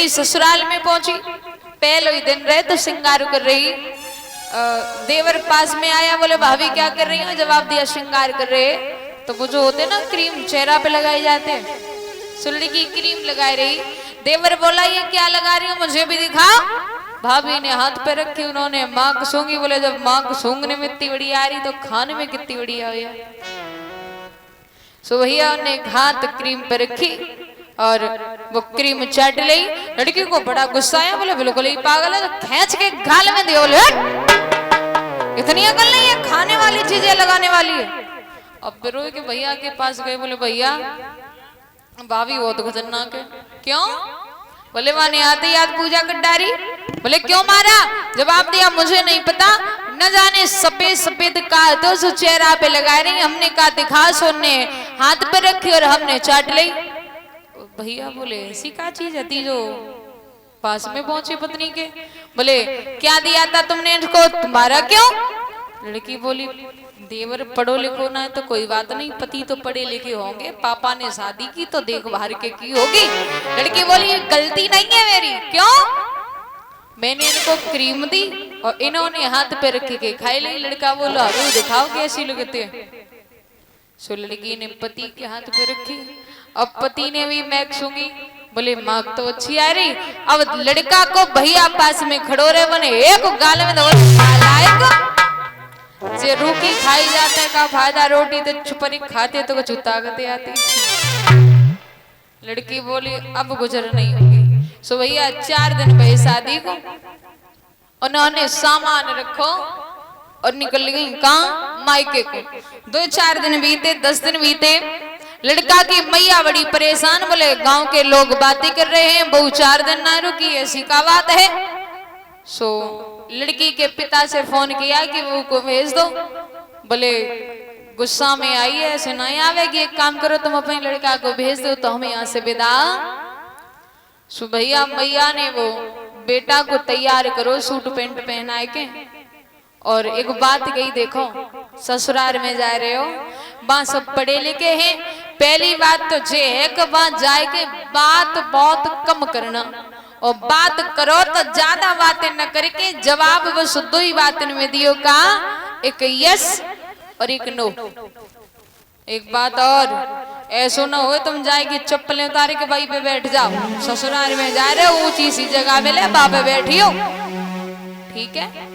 ससुराल में पहुंची, पहले ही दिन रहे तो श्रृंगार कर रही। देवर पास में आया, बोले भाभी क्या कर रही हो? जवाब दिया श्रृंगार कर रहे। तो वो जो होते ना क्रीम चेहरा पे लगाए जाते, सुल्ली की क्रीम लगा रही। देवर बोला ये क्या लगा रही हो, मुझे भी दिखाओ। भाभी ने हाथ पे रखी, उन्होंने मांग सूंघी। बोले जब मांग सूंघने में इतनी बढ़िया आ रही तो खाने में कितनी बढ़िया हुई। सो भैया ने हाथ क्रीम पे रखी और वो क्रीम चाट ली। लड़की को बड़ा गुस्सा आया, बोले बिल्कुल ही पागल है, तो खींच के गाल में दियो। इतनी अकल नहीं है, खाने वाली चीजें लगाने वाली है। अब फिर के भैया के पास गए, बोले भैया भाभी वो तो खतरनाक है। क्यों? बोले वहां नहीं आते याद पूजा कर डारी। बोले क्यों मारा? जवाब दिया मुझे नहीं पता, न जाने सफेद सफेद का तो सो चेहरा पे लगा रही, हमने कहा दिखा, सोने हाथ पे रखी और हमने चाट ली। भैया बोले ऐसी क्या चीज है जो पास में पहुंचे पत्नी के? बोले क्या दिया था तुमने इनको, तुम्हारा क्यों? लड़की बोली देवर पढ़ो लिखो ना है तो कोई बात नहीं, पति तो पढ़े लिखे होंगे, पापा ने शादी की तो देखभाल के की होगी। लड़की बोली गलती नहीं है मेरी। क्यों? मैंने इनको क्रीम दी और इन्होंने हाथ पे रख के खाई ली। लड़का बोला अभी दिखाओ कैसी लगती है। सो लड़की ने पति के हाथ पे रखी, अब पति ने भी मैक सूंघी। बोले माँ तो अच्छी आ रही। अब लड़का को भैया पास में खड़ो रहे, बने एक गाल में से रूखी खाई जाते का फायदा, रोटी तो छुपरी खाते तो कुछ ताकत आती। लड़की बोली अब गुजर नहीं होगी। सो भैया 4 दिन पहले शादी को उन्होंने सामान रखो और निकल गई कहाँ? मायके को। 2-4 दिन बीते, 10 दिन बीते। लड़का की मैया बड़ी परेशान, बोले गांव के लोग बातें कर रहे हैं, बहू 4 दिन ना रुकी, ऐसी का बात है। सो लड़की के पिता से फोन किया कि वो को भेज दो। बोले गुस्सा में आई है, ऐसे नहीं आवेगी, एक काम करो तुम अपने लड़का को भेज दो तो हमें यहाँ से विदा। सो भैया मैया ने वो बेटा को तैयार करो, सूट पैंट पहनाए के। और एक बात कही, देखो ससुराल में जा रहे हो, वहां सब पढ़े लिखे हैं। पहली बात तो ये है कि वहां जाए के बात बहुत कम करना, और बात करो तो ज्यादा बातें न करके जवाब बस 2 ही बातें में दियो का, एक यस और एक नो। एक बात और, ऐसो ना हो तुम जाएगी चप्पलें उतारे के भाई पे बैठ जाओ। ससुराल में जा रहे हो, ऊंची सी जगह मिले बाबा बैठियो, ठीक है।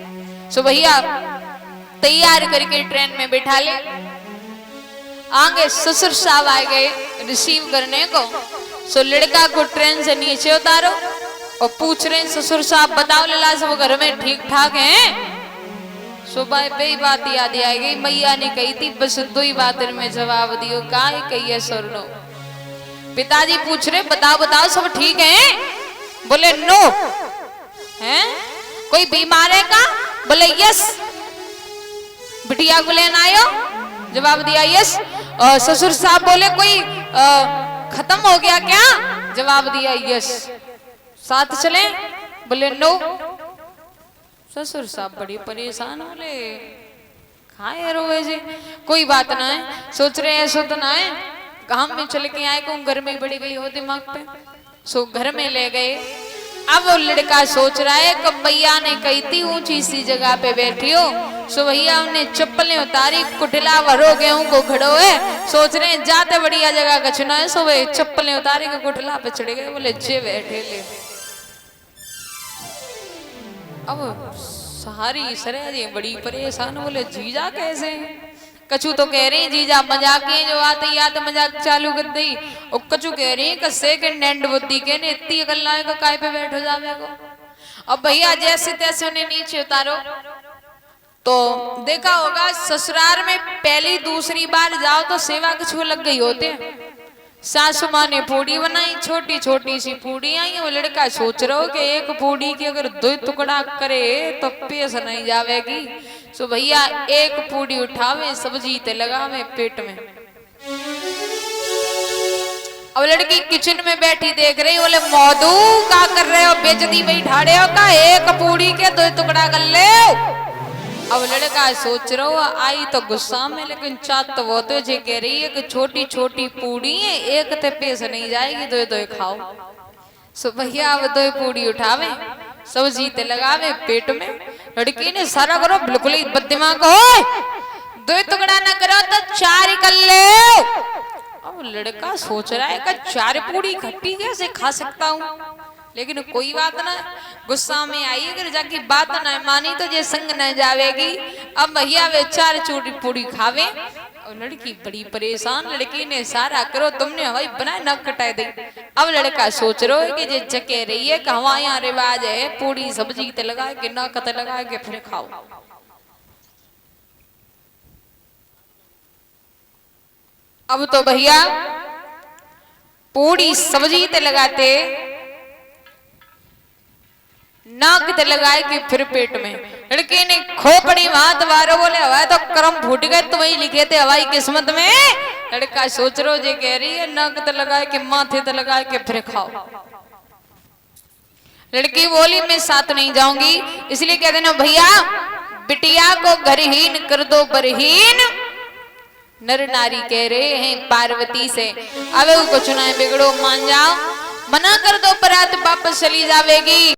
सो भैया तैयार करके ट्रेन में बिठा ले। आगे ससुर साहब आ गए रिसीव करने को। सो लड़का को ट्रेन से नीचे उतारो और पूछ रहे ससुर साहब बताओ लला सब घर में ठीक ठाक हैं? सुबह पे ही बात याद आएगी, मैया ने कही थी बस 2 ही बातें में जवाब दियो का, कहिए सर नो। पिताजी पूछ रहे बताओ बताओ सब ठीक हैं? बोले नो। हैं? कोई बीमार है का? बोले यस। बिटिया को लेना आयो? जवाब दिया यस। ससुर साहब बोले कोई खत्म हो गया क्या? जवाब दिया यस। साथ चले? बोले नो। ससुर साहब बड़ी परेशान, बोले खाए रोए जी, कोई बात ना है, सोच रहे हैं सो तो ना है, काम में चल के आए को घर में बड़ी गई हो दिमाग पे। सो घर में ले गए। अब वो लड़का सोच रहा है कि भैया ने कही थी ऊंची सी जगह पे बैठी हो। सो भैया उन्हें चप्पलें उतारी, कुठला भरो गेहूं को खड़ो है, सोच रहे हैं जाते बढ़िया जगह कछना है। सो वे चप्पलें उतारे के कुठला पे चढ़ गए, बोले जे बैठे ले। अब सारी सरे बड़ी परेशान, बोले जीजा कैसे? कछु तो कह रही जीजा मजाक जो आते ही आते मजाक चालू कर दी, और कछु कह रही कि सेकंड हैंड बुद्धि के ने इतनी अकल ना है काय पे बैठो जावे को। अब भैया जैसे तैसे उन्हें नीचे उतारो। तो देखा होगा ससुराल में पहली दूसरी बार जाओ तो सेवा कछु लग गई होते हैं। सासू माँ ने पूड़ी बनाई, छोटी छोटी सी पूड़ी आई। वो लड़का सोच रहा हो कि एक पूड़ी की अगर 2 टुकड़ा करे तो पेश नहीं जावेगी। सो भैया एक पूड़ी उठावे, सब्जी ते लगावे पेट में। अब लड़की किचन में बैठी देख रही, बोले मौदू का कर रहे हो, बेचती बैठाड़े हो का, एक पूड़ी के 2 टुकड़ा कर ले। अब लड़का सोच रहा हो आई तो गुस्सा में, लेकिन चात तो वो तो जे कह रही है कि छोटी छोटी पूड़ी है, एक ते पेश नहीं जाएगी, 2 खाओ। सो भैया अब दो पूड़ी उठावे सब्जी ते लगावे पेट में। लड़की ने सारा करो बिल्कुल ही बददिमाग हो, दो टुकड़ा ना करो तो चार ही कर ले। अब लड़का सोच रहा है कि चार पूड़ी खट्टी कैसे खा सकता हूँ, लेकिन कोई बात ना, गुस्सा में आई अगर जाके बात ना मानी तो ये संग न जावेगी। अब भैया वे चार चूड़ी पूड़ी खावे और लड़की बड़ी परेशान। लड़की ने सारा करो तुमने हवाई बनाए न कटाए दे। अब लड़का सोच रहा है कि ये जके रही है कि हमारे यहाँ रिवाज है पूड़ी सब्जी ते लगा के न कत लगा के फिर खाओ। अब तो भैया पूड़ी सब्जी ते लगाते नाक ते लगाए कि फिर पेट में। लड़की ने खोपड़ी हाथ वारो बोले हवाई तो कर्म फूट गए, तो वही लिखे थे हवाई किस्मत में। लड़का सोच रो जे कह रही है नाक ते लगाए के माथे ते लगाए के फिर खाओ। लड़की बोली मैं साथ नहीं जाऊंगी, इसलिए कहते ना भैया बिटिया को घरहीन कर दो बरहीन, नर नारी कह रहे हैं पार्वती से। अब कुछ ना बिगड़ो मान जाओ, मना कर दो पर वापस चली जावेगी।